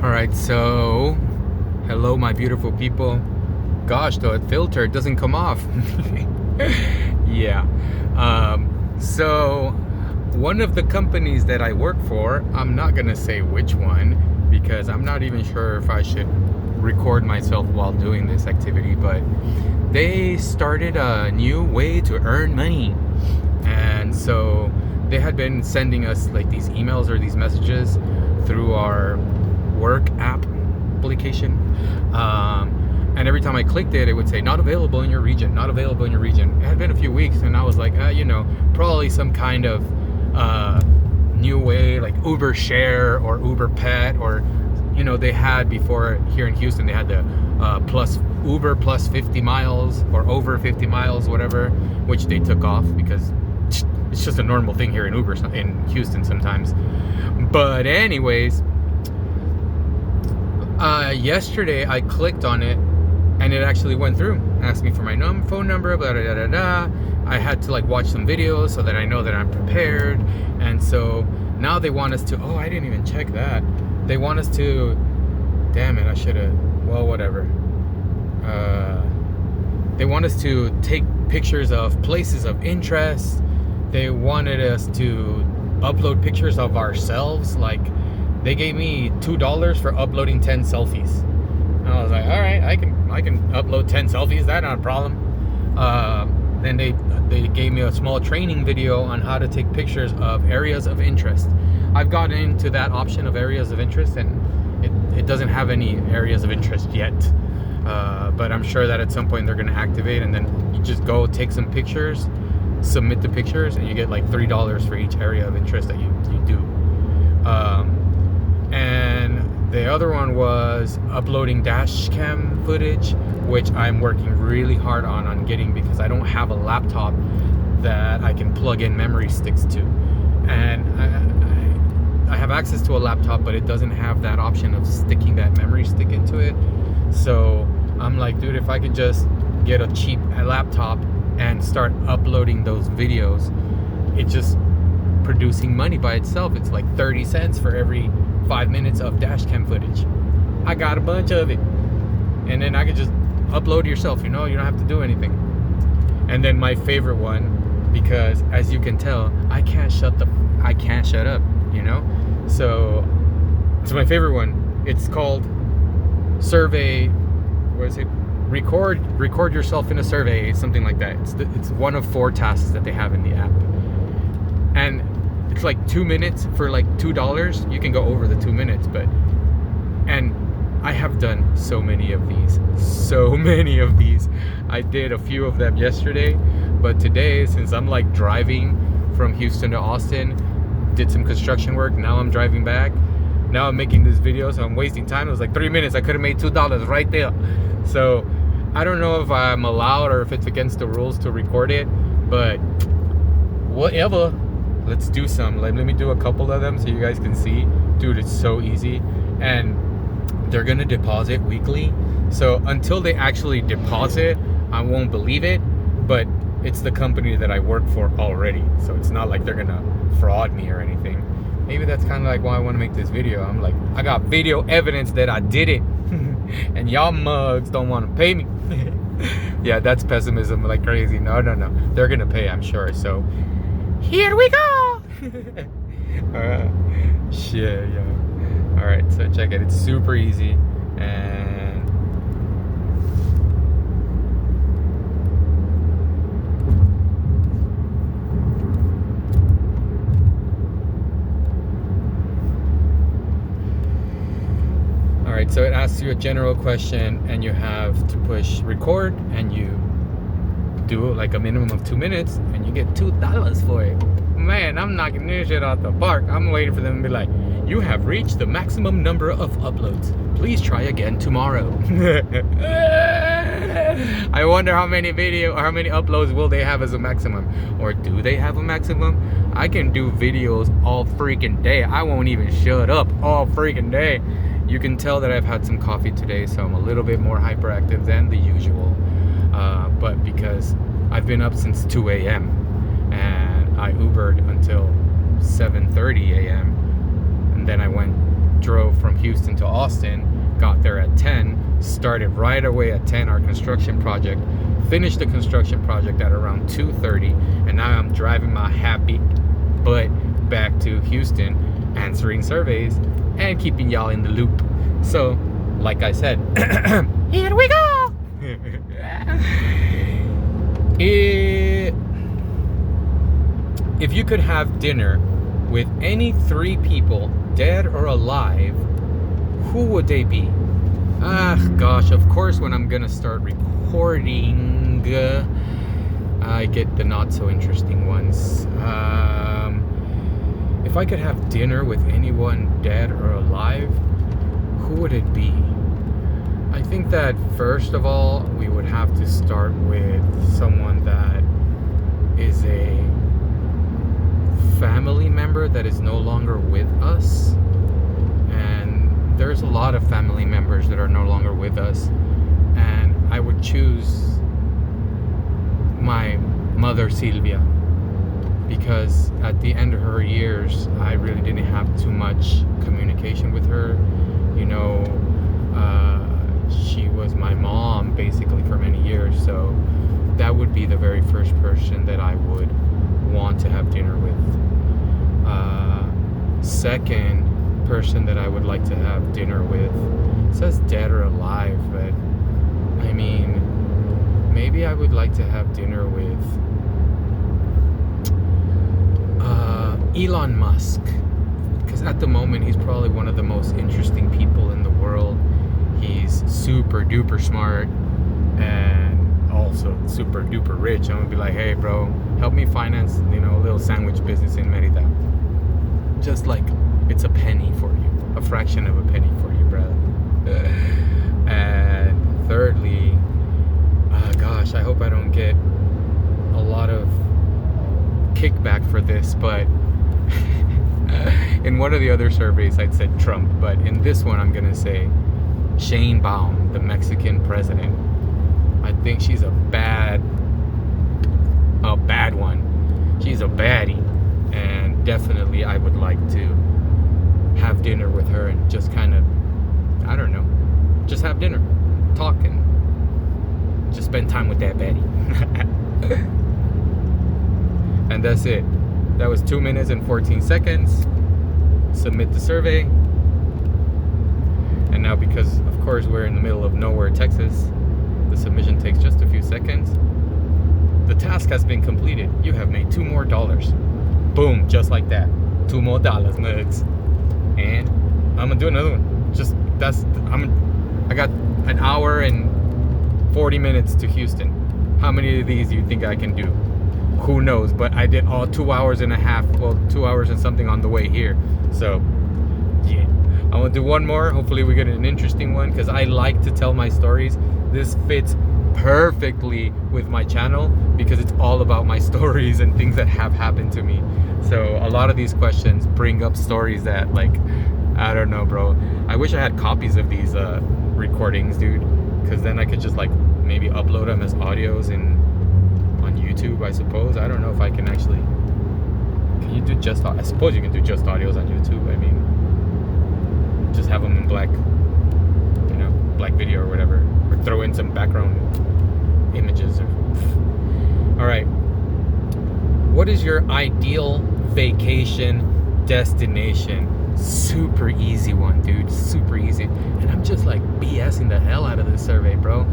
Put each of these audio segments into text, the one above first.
All right, so hello, my beautiful people. Gosh, the filter doesn't come off. Yeah. So one of the companies that I work for, I'm not gonna say which one because I'm not even sure if I should record myself while doing this activity, but they started a new way to earn money. And so they had been sending us like these emails or these messages through our work application, and every time I clicked it, it would say not available in your region, not available in your region. It had been a few weeks, and I was like, probably some kind of new way, like Uber Share or Uber Pet, or they had before here in Houston, they had the plus Uber plus 50 miles or over 50 miles, whatever, which they took off because it's just a normal thing here in Uber in Houston sometimes. But anyways, yesterday I clicked on it and it actually went through. Asked me for my phone number, blah, blah, blah, blah, blah. I had to watch some videos so that I know that I'm prepared. And so now they want us to, I didn't even check that. They want us to, damn it, I should have, well, whatever. They want us to take pictures of places of interest. They wanted us to upload pictures of ourselves. Like, they gave me $2 for uploading 10 selfies. And I was like, all right, I can upload 10 selfies. That's not a problem. Then they gave me a small training video on how to take pictures of areas of interest. I've gotten into that option of areas of interest, and it doesn't have any areas of interest yet. But I'm sure that at some point they're going to activate, and then you just go take some pictures, submit the pictures, and you get like $3 for each area of interest that you do. And the other one was uploading dash cam footage, which I'm working really hard on getting, because I don't have a laptop that I can plug in memory sticks to. And I have access to a laptop, but it doesn't have that option of sticking that memory stick into it. So I'm like, dude, if I could just get a cheap laptop and start uploading those videos, it's just producing money by itself. It's like 30 cents for every 5 minutes of dash cam footage. I got a bunch of it, and then I could just upload yourself. You don't have to do anything. And then my favorite one, because as you can tell, I can't shut up. So it's my favorite one. It's called survey. What is it? Record yourself in a survey, something like that. It's one of 4 tasks that they have in the app, and it's like 2 minutes for like $2. You can go over the 2 minutes, and I have done so many of these. I did a few of them yesterday, but today, since I'm like driving from Houston to Austin, did some construction work, now I'm driving back, now I'm making this video, so I'm wasting time. It was like 3 minutes. I could have made $2 right there. So I don't know if I'm allowed or if it's against the rules to record it, but whatever. Let's do some. Let me do a couple of them so you guys can see. Dude, it's so easy. And they're gonna deposit weekly, so until they actually deposit, I won't believe it. But it's the company that I work for already, so it's not like they're gonna fraud me or anything. Maybe that's kind of like why I want to make this video. I'm like, I got video evidence that I did it. And y'all mugs don't want to pay me. Yeah, that's pessimism like crazy. No, they're gonna pay, I'm sure. So here we go. Shit, yeah. All right, so check it. It's super easy. And all right, so it asks you a general question, and you have to push record, and you do like a minimum of 2 minutes, and you get $2 for it. Man, I'm knocking this shit out the park. I'm waiting for them to be like, you have reached the maximum number of uploads. Please try again tomorrow. I wonder how many uploads will they have as a maximum, or do they have a maximum? I can do videos all freaking day. I won't even shut up all freaking day. You can tell that I've had some coffee today, so I'm a little bit more hyperactive than the usual. But because I've been up since 2 a.m. and I Ubered until 7:30 a.m. and then I went drove from Houston to Austin, got there at 10, started right away at 10 our construction project, finished the construction project at around 2:30, and now I'm driving my happy butt back to Houston, answering surveys and keeping y'all in the loop. So, like I said, here we go. If you could have dinner with any 3 people, dead or alive, who would they be? Gosh, of course, when I'm gonna start recording, I get the not so interesting ones. If I could have dinner with anyone dead or alive, who would it be? I think that first of all, we would have to start with someone that is a family member that is no longer with us. And there's a lot of family members that are no longer with us. And I would choose my mother, Silvia, because at the end of her years, I really didn't have too much communication with her. You know, she was my mom basically for many years, so that would be the very first person that I would want to have dinner with. Second person that I would like to have dinner with, it says dead or alive, but I mean, maybe I would like to have dinner with Elon Musk, because at the moment he's probably one of the most interesting people in the world. He's super duper smart and also super duper rich. I'm gonna be like, hey bro, help me finance, a little sandwich business in Merida. Just like it's a penny for you, a fraction of a penny for you, brother. And thirdly, gosh, I hope I don't get a lot of kickback for this, but in one of the other surveys I'd said Trump, but in this one I'm gonna say Shane Baum, the Mexican president. I think she's a bad one. She's a baddie, and definitely I would like to have dinner with her and just kind of, I don't know, just have dinner, talk, and just spend time with that baddie. And that's it. That was 2 minutes and 14 seconds. Submit the survey. And now, because of course we're in the middle of nowhere, Texas, the submission takes just a few seconds. The task has been completed. You have made $2 more. Boom, just like that. $2 more, nuts. And I'm gonna do another one. I got an hour and 40 minutes to Houston. How many of these do you think I can do? Who knows? But I did all 2 hours and a half. Well, 2 hours and something on the way here. So, yeah. I'm gonna do one more. Hopefully we get an interesting one, because I like to tell my stories. This fits perfectly with my channel because it's all about my stories and things that have happened to me. So a lot of these questions bring up stories that, like, I don't know, bro. I wish I had copies of these recordings, dude, because then I could just like maybe upload them as audios on YouTube, I suppose. I don't know if I can actually. Can you do just? I suppose you can do just audios on YouTube. I mean, just have them in black video or whatever, or throw in some background images. All right. What is your ideal vacation destination? Super easy one, dude. Super easy. And I'm just like BSing the hell out of this survey, bro.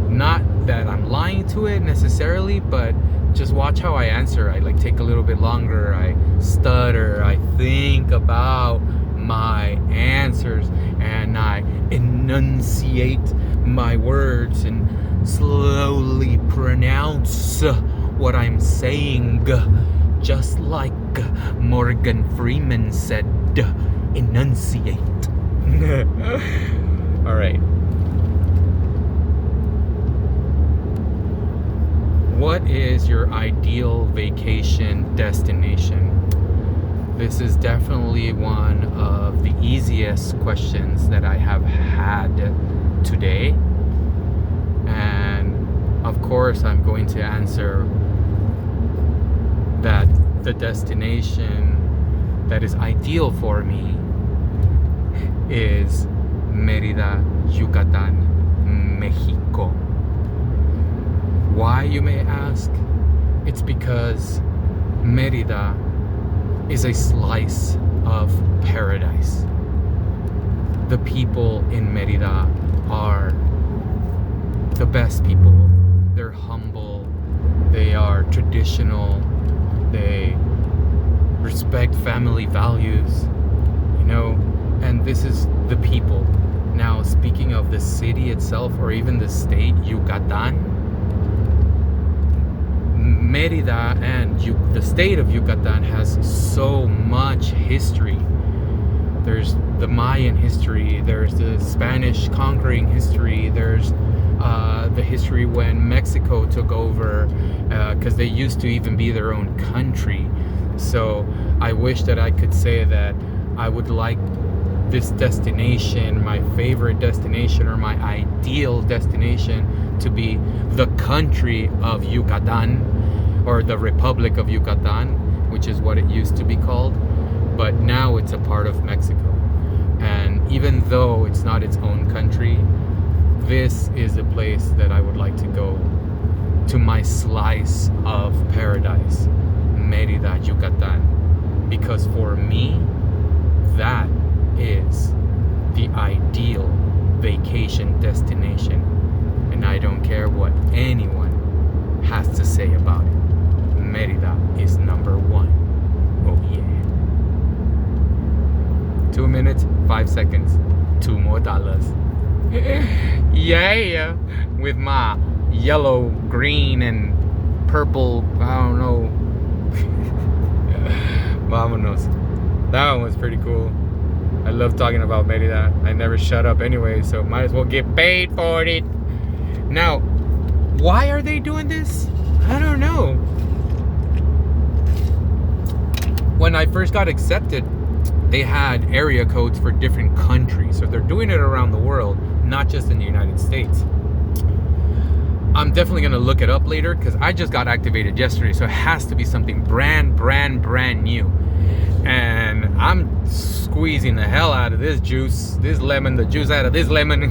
Not that I'm lying to it necessarily, but just watch how I answer. I like take a little bit longer. I stutter. I think about my answers, and I enunciate my words and slowly pronounce what I'm saying, just like Morgan Freeman said, enunciate. All right. What is your ideal vacation destination? This is definitely one of the easiest questions that I have had today. And of course, I'm going to answer that the destination that is ideal for me is Mérida, Yucatan, Mexico. Why, you may ask? It's because Mérida is a slice of paradise. The people in Mérida are the best people. They're humble, they are traditional, they respect family values, you know, and this is the people. Now, speaking of the city itself, or even the state, Yucatan, Mérida and the state of Yucatan has so much history. There's the Mayan history, there's the Spanish conquering history, there's the history when Mexico took over, because they used to even be their own country. So I wish that I could say that I would like this destination, my favorite destination or my ideal destination, to be the country of Yucatan, or the Republic of Yucatan, which is what it used to be called. But now it's a part of Mexico. And even though it's not its own country, this is a place that I would like to go to, my slice of paradise, Mérida, Yucatan. Because for me, that is the ideal vacation destination. And I don't care what anyone has to say about it. Mérida is number one. Oh yeah. 2 minutes, 5 seconds, $2 more. Yeah, with my yellow, green, and purple, I don't know. Vámonos. That one was pretty cool. I love talking about Mérida. I never shut up anyway, so might as well get paid for it. Now, why are they doing this? I don't know. When I first got accepted, they had area codes for different countries. So they're doing it around the world, not just in the United States. I'm definitely going to look it up later because I just got activated yesterday. So it has to be something brand new. And I'm squeezing the hell out of this juice, this lemon, the juice out of this lemon.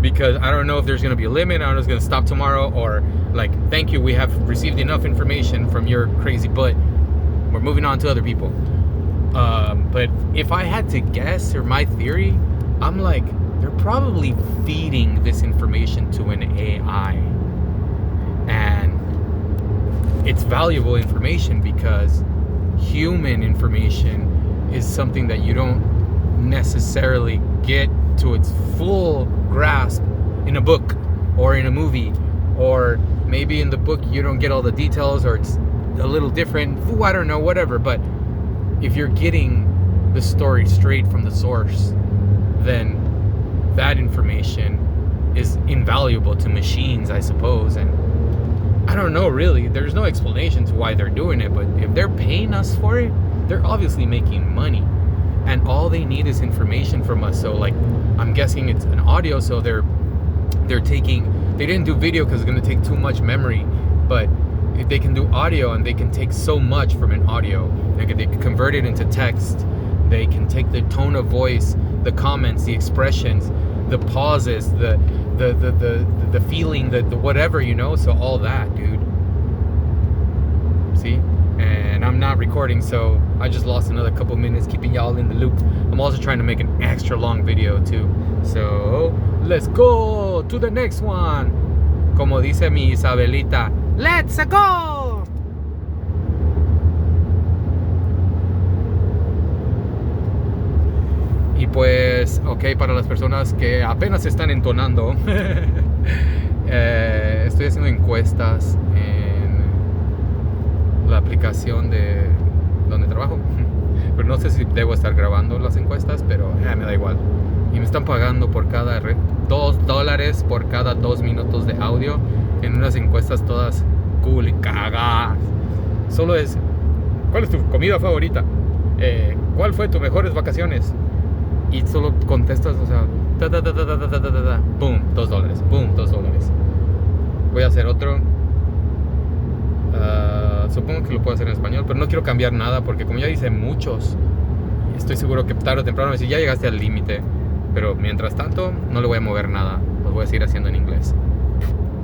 Because I don't know if there's going to be a limit. I don't know if it's going to stop tomorrow, or like, thank you, we have received enough information from your crazy butt. We're moving on to other people. But if I had to guess, or my theory, I'm like, they're probably feeding this information to an AI. And it's valuable information because human information is something that you don't necessarily get to its full grasp in a book or in a movie, or maybe in the book you don't get all the details, or it's a little different. Ooh, I don't know, whatever. But if you're getting the story straight from the source, then that information is invaluable to machines, I suppose. And I don't know, really. There's no explanation to why they're doing it, but if they're paying us for it, they're obviously making money. And all they need is information from us. So, like, I'm guessing it's an audio, so they're taking... They didn't do video because it's going to take too much memory, but if they can do audio, and they can take so much from an audio, they can convert it into text, they can take the tone of voice, the comments, the expressions, the pauses, the feeling, the whatever, you know. So all that, dude. See? And I'm not recording, so I just lost another couple minutes keeping y'all in the loop. I'm also trying to make an extra long video too. So let's go to the next one. Como dice mi Isabelita, let's go. Y pues, ok, para las personas que apenas se están entonando, estoy haciendo encuestas en la aplicación de donde trabajo. Pero no sé si debo estar grabando las encuestas, pero me da igual. Y me están pagando por cada $2 por cada 2 minutos de audio en unas encuestas todas cool y cagadas. Solo es, ¿cuál es tu comida favorita? ¿Cuál fue tus mejores vacaciones? Y solo contestas, o sea, boom, $2, boom, $2. Voy a hacer otro. Supongo que lo puedo hacer en español, pero no quiero cambiar nada porque como ya hice muchos, estoy seguro que tarde o temprano me dice, ya llegaste al límite. Pero mientras tanto, no le voy a mover nada. Lo voy a seguir haciendo en inglés.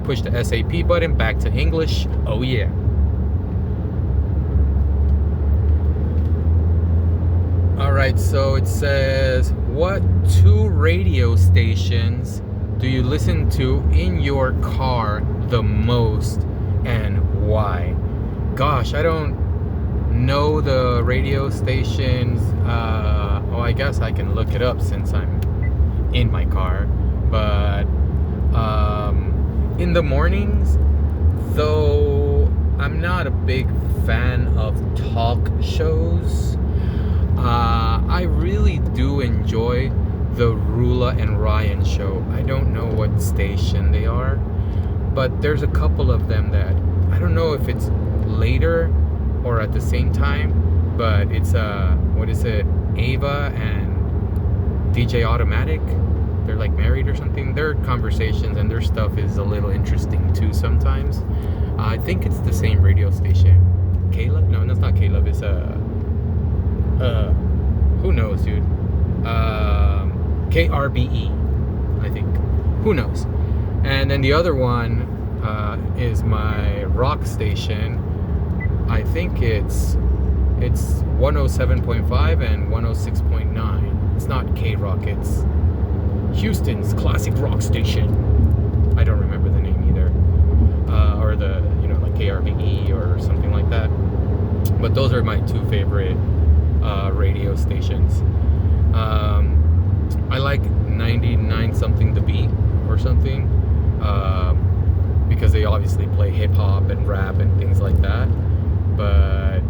Push the SAP button, back to English. Oh yeah. Alright, so it says, what 2 radio stations do you listen to in your car the most and why? Gosh, I don't know the radio stations. I guess I can look it up since I'm in my car. But in the mornings, though I'm not a big fan of talk shows, I really do enjoy the Rula and Ryan show. I don't know what station they are, but there's a couple of them that I don't know if it's later or at the same time, but it's Ava and DJ Automatic. They're like married or something. Their conversations and their stuff is a little interesting too sometimes. I think it's the same radio station. Caleb? No, that's not Caleb. It's who knows, dude? KRBE, I think. Who knows? And then the other one is my rock station. I think it's 107.5 and 106.9. It's not K-Rock, it's Houston's classic rock station. I don't remember the name either. Or the, like KRBE or something like that. But those are my 2 favorite radio stations. I like 99 something The Beat or something, because they obviously play hip hop and rap and things like that. But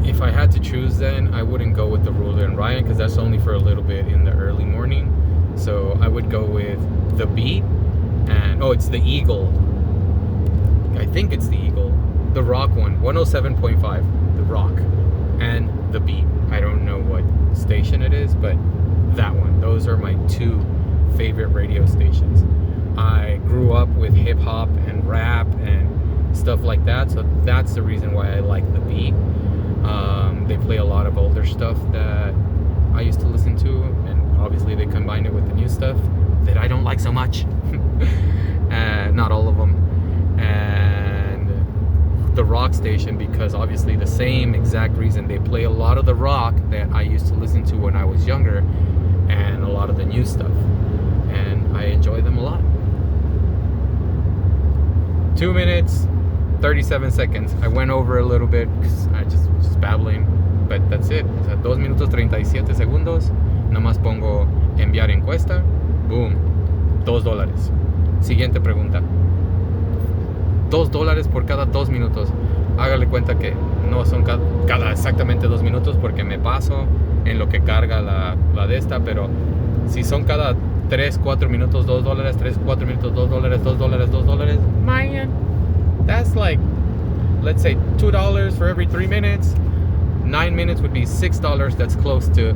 if I had to choose, then I wouldn't go with the Rula and Ryan, because that's only for a little bit in the early morning. So I would go with The Beat and it's the Eagle. I think it's the Eagle, the rock one, 107.5, the rock, and The Beat. I don't know what station it is, but that one. Those are my 2 favorite radio stations. I grew up with hip hop and rap and stuff like that, so that's the reason why I like The Beat. They play a lot of older stuff that I used to listen to, and obviously they combine it with the new stuff that I don't like so much. Not all of them. And the rock station, because obviously the same exact reason, they play a lot of the rock that I used to listen to when I was younger, and a lot of the new stuff, and I enjoy them a lot. 2 minutes 37 seconds. I went over a little bit because I just was babbling, but that's it. O sea, 2 minutos 37 segundos. Nomás pongo enviar encuesta. Boom. $2. Siguiente pregunta. $2 por cada 2 minutos. Hágale cuenta que no son cada exactamente 2 minutos, porque me paso en lo que carga la de esta, pero si son cada 3-4 minutos $2, 3-4 minutos $2, $2, man, that's like, let's say $2 for every 3 minutes. 9 minutes would be $6. That's close to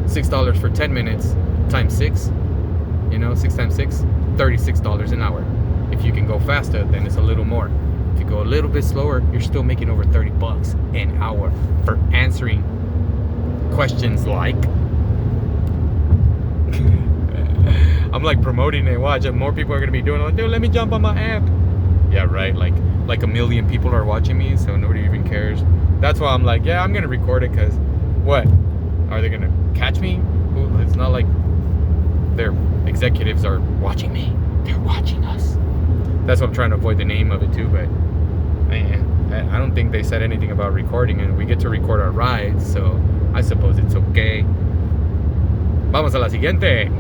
$6 for 10 minutes times 6. 6 times 6, $36 an hour. If you can go faster, then it's a little more. If you go a little bit slower, you're still making over $30 an hour for answering questions like I'm like promoting it. Watch, more people are gonna be doing it. Like, dude, let me jump on my app. Yeah, right. Like a million people are watching me, so nobody even cares. That's why I'm like, yeah, I'm gonna record it, because what? Are they gonna catch me? It's not like their executives are watching me. They're watching us. That's what I'm trying to avoid the name of it too, but man, I don't think they said anything about recording, and we get to record our rides, so I suppose it's okay. Vamos a la siguiente.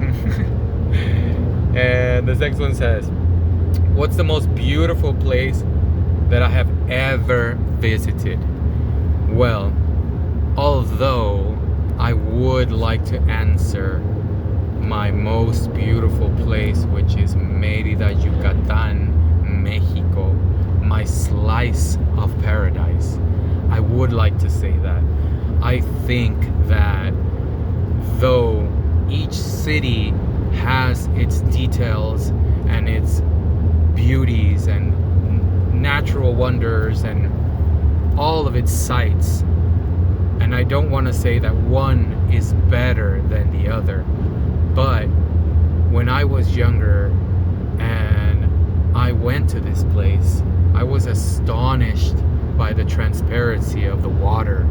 And this next one says, what's the most beautiful place that I have ever visited? Well, although I would like to answer my most beautiful place, which is Mérida, Yucatán, Mexico, my slice of paradise. I would like to say that. I think that though each city has its details and its beauties and natural wonders and all of its sights, And I don't want to say that one is better than the other, but when I was younger and I went to this place, I was astonished by the transparency of the water,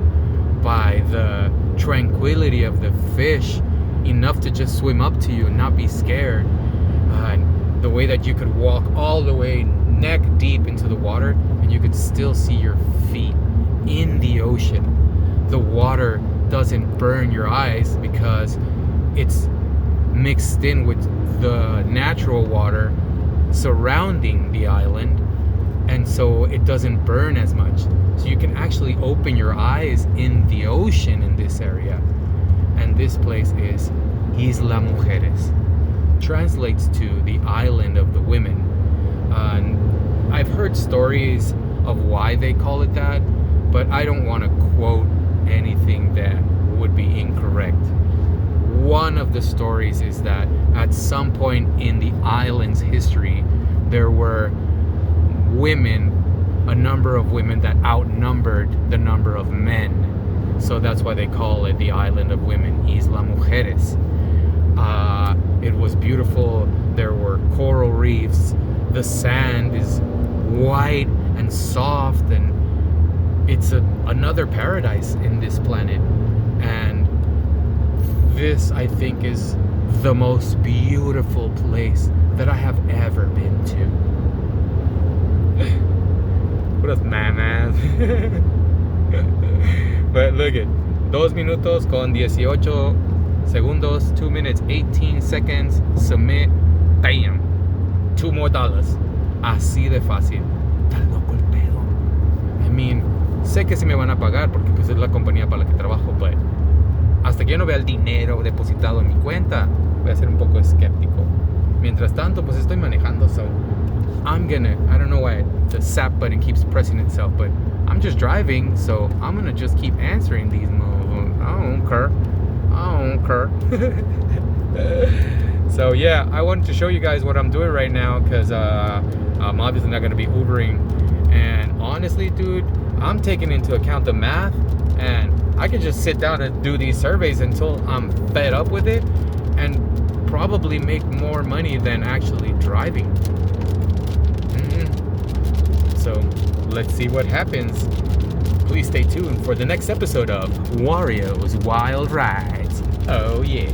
by the tranquility of the fish, enough to just swim up to you and not be scared. And the way that you could walk all the way neck deep into the water and you could still see your feet in the ocean. The water doesn't burn your eyes because it's mixed in with the natural water surrounding the island, and so it doesn't burn as much. So you can actually open your eyes in the ocean in this area. And this place is Isla Mujeres. Translates to the island of the women. And I've heard stories of why they call it that, but I don't want to quote anything that would be incorrect. One of the stories is that at some point in the island's history, there were women, a number of women that outnumbered the number of men. So that's why they call it the island of women, Isla Mujeres. It was beautiful. There were coral reefs. The sand is white and soft, and it's another paradise in this planet. And this, I think, is the most beautiful place that I have ever been to. Puras mamas. But look at 2 minutos con 18 segundos, 2 minutes 18 seconds, submit, bam, $2 more. Así de fácil. Está loco el pedo. I mean, sé que sí me van a pagar porque pues es la compañía para la que trabajo, but hasta que yo no vea el dinero depositado en mi cuenta, voy a ser un poco escéptico. Mientras tanto, pues estoy manejando, so I don't know why the SAP button keeps pressing itself, but I'm just driving, so I'm gonna just keep answering these motherfuckers. I don't care. So yeah, I wanted to show you guys what I'm doing right now, because I'm obviously not gonna be Ubering. And honestly, dude, I'm taking into account the math, and I can just sit down and do these surveys until I'm fed up with it, and probably make more money than actually driving. So let's see what happens. Please stay tuned for the next episode of Wario's Wild Rides. Oh yeah.